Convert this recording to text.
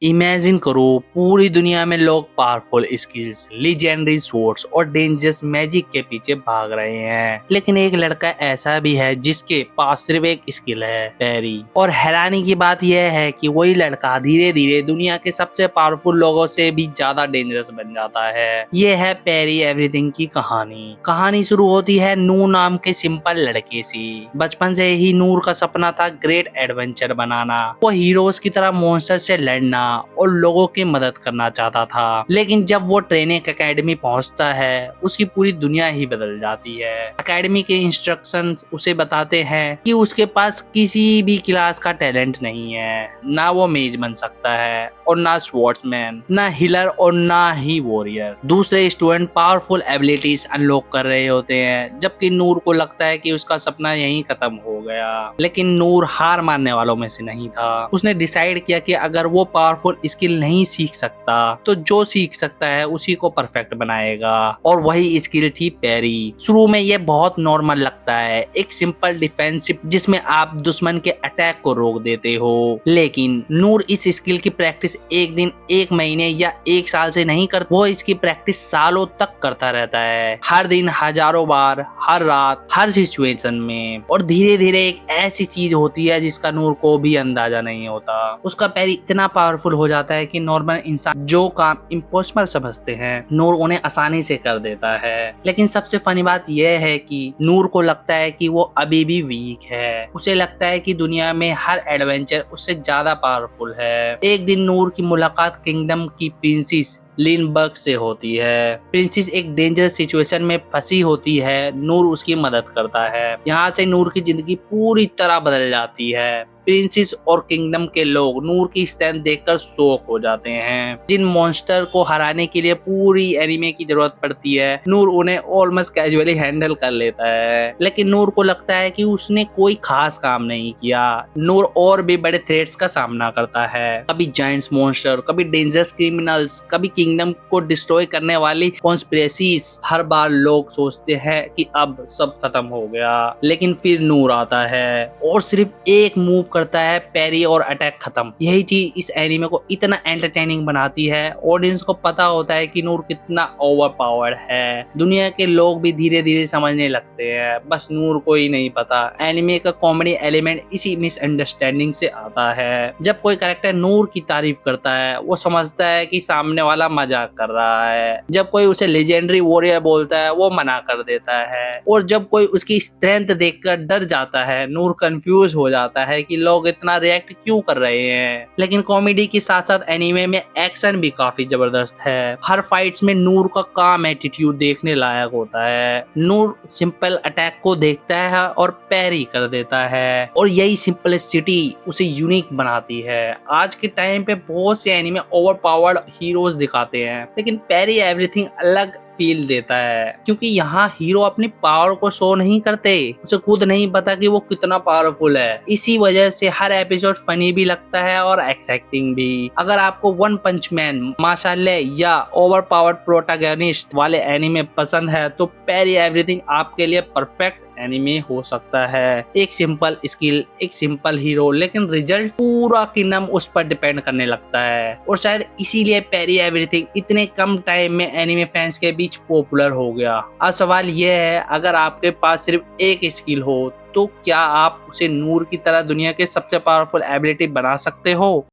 Imagine करो पूरी दुनिया में लोग पावरफुल स्किल्स, लीजेंडरी स्वॉर्ड्स और डेंजरस मैजिक के पीछे भाग रहे हैं, लेकिन एक लड़का ऐसा भी है जिसके पास सिर्फ एक स्किल है, पैरी। और हैरानी की बात यह है कि वही लड़का धीरे धीरे दुनिया के सबसे पावरफुल लोगों से भी ज्यादा डेंजरस बन जाता है। ये है पैरी एवरीथिंग की कहानी। कहानी शुरू होती है नूर नाम के सिंपल लड़के से। बचपन से ही नूर का सपना था ग्रेट एडवेंचर बनाना। वो हीरोज की तरह मॉन्स्टर से लड़ना और लोगों की मदद करना चाहता था, लेकिन जब वो ट्रेनिंग एकेडमी पहुंचता है उसकी पूरी दुनिया ही बदल जाती है। एकेडमी के इंस्ट्रक्शंस उसे बताते हैं कि उसके पास किसी भी क्लास का टैलेंट नहीं है, ना वो मेज बन सकता है और ना स्वॉर्ड्समैन, ना हीलर और ना ही वॉरियर। दूसरे स्टूडेंट पावरफुल एबिलिटीज अनलॉक कर रहे होते हैं, जबकि नूर को लगता है कि उसका सपना यहीं खत्म हो गया। लेकिन नूर हार मानने वालों में से नहीं था। उसने डिसाइड किया कि अगर वो पावरफुल स्किल नहीं सीख सकता तो जो सीख सकता है उसी को परफेक्ट बनाएगा, और वही स्किल थी पैरी। शुरू में ये बहुत नॉर्मल लगता है, एक सिंपल डिफेंसिव जिसमें आप दुश्मन के अटैक को रोक देते हो, लेकिन नूर इस स्किल की प्रैक्टिस एक दिन, एक महीने या एक साल से नहीं करता। वो इसकी प्रैक्टिस सालों तक करता रहता है, हर दिन, हजारों बार, हर रात, हर सिचुएशन में। और धीरे धीरे एक ऐसी चीज होती है जिसका नूर को भी अंदाजा नहीं होता। उसका पैर इतना पावरफुल हो जाता है कि नॉर्मल इंसान जो काम इम्पॉसिबल समझते हैं नूर उन्हें आसानी से कर देता है। लेकिन सबसे फनी बात यह है कि नूर को लगता है कि वो अभी भी वीक है। उसे लगता है कि दुनिया में हर एडवेंचर उससे ज्यादा पावरफुल है। एक दिन नूर की मुलाकात किंगडम की प्रिंसेस लिनबर्ग से होती है। प्रिंसेस एक डेंजरस सिचुएशन में फंसी होती है, नूर उसकी मदद करता है। यहाँ से नूर की जिंदगी पूरी तरह बदल जाती है। प्रिंसेस और किंगडम के लोग नूर की स्ट्रेंथ देखकर शॉक हो जाते हैं। जिन मॉन्स्टर को हराने के लिए पूरी एनिमे की जरूरत पड़ती है, नूर उन्हें ऑलमोस्ट कैजुअली हैंडल कर लेता है। लेकिन नूर को लगता है कि उसने कोई खास काम नहीं किया। नूर और भी बड़े थ्रेट्स का सामना करता है, कभी जायंट्स मॉन्स्टर, कभी डेंजरस क्रिमिनल्स, कभी किंगडम को डिस्ट्रॉय करने वाली कॉन्स्पिरेसीज। हर बार लोग सोचते हैं कि अब सब खत्म हो गया, लेकिन फिर नूर आता है और सिर्फ एक मूव करता है, पैरी और अटैक खत्म। यही चीज इस एनिमे को इतना एंटरटेनिंग बनाती है। ऑडियंस को पता होता है कि नूर कितना ओवर पावर्ड है। दुनिया के लोग भी धीरे धीरे समझने लगते हैं, बस नूर को ही नहीं पता। एनिमे का कॉमेडी एलिमेंट इसी मिसअंडरस्टैंडिंग से आता है। जब कोई कैरेक्टर नूर की तारीफ करता है वो समझता है कि सामने वाला मजाक कर रहा है। जब कोई उसे लेजेंडरी वॉरियर बोलता है वो मना कर देता है। और जब कोई उसकी स्ट्रेंथ देखकर डर जाता है, नूर कंफ्यूज हो जाता है कि लोग इतना रिएक्ट क्यों कर रहे हैं। लेकिन कॉमेडी के साथ साथ एनीमे में एक्शन भी काफी जबरदस्त है। हर फाइट्स में नूर का काम एटीट्यूड देखने लायक होता है। नूर सिंपल अटैक को देखता है और पैरी कर देता है, और यही सिंपलिसिटी उसे यूनिक बनाती है। आज के टाइम पे बहुत से एनीमे ओवर पावर्ड हीरोज दिखाते हैं, लेकिन पैरी एवरीथिंग अलग फील देता है, क्योंकि यहाँ हीरो अपनी पावर को शो नहीं करते, उसे खुद नहीं पता कि वो कितना पावरफुल है। इसी वजह से हर एपिसोड फनी भी लगता है और एक्साइटिंग भी। अगर आपको वन पंच मैन, माशाल्लाह या ओवर पावर्ड प्रोटैगनिस्ट वाले एनिमे पसंद है तो पैरी एवरीथिंग आपके लिए परफेक्ट एनिमे हो सकता है। एक सिंपल स्किल, एक सिंपल हीरो, लेकिन रिजल्ट पूरा किंगडम उस पर डिपेंड करने लगता है। और शायद इसीलिए पैरी एवरीथिंग इतने कम टाइम में एनिमे फैंस के बीच पॉपुलर हो गया। अब सवाल यह है, अगर आपके पास सिर्फ एक स्किल हो तो क्या आप उसे नूर की तरह दुनिया के सबसे पावरफुल एबिलिटी बना सकते हो?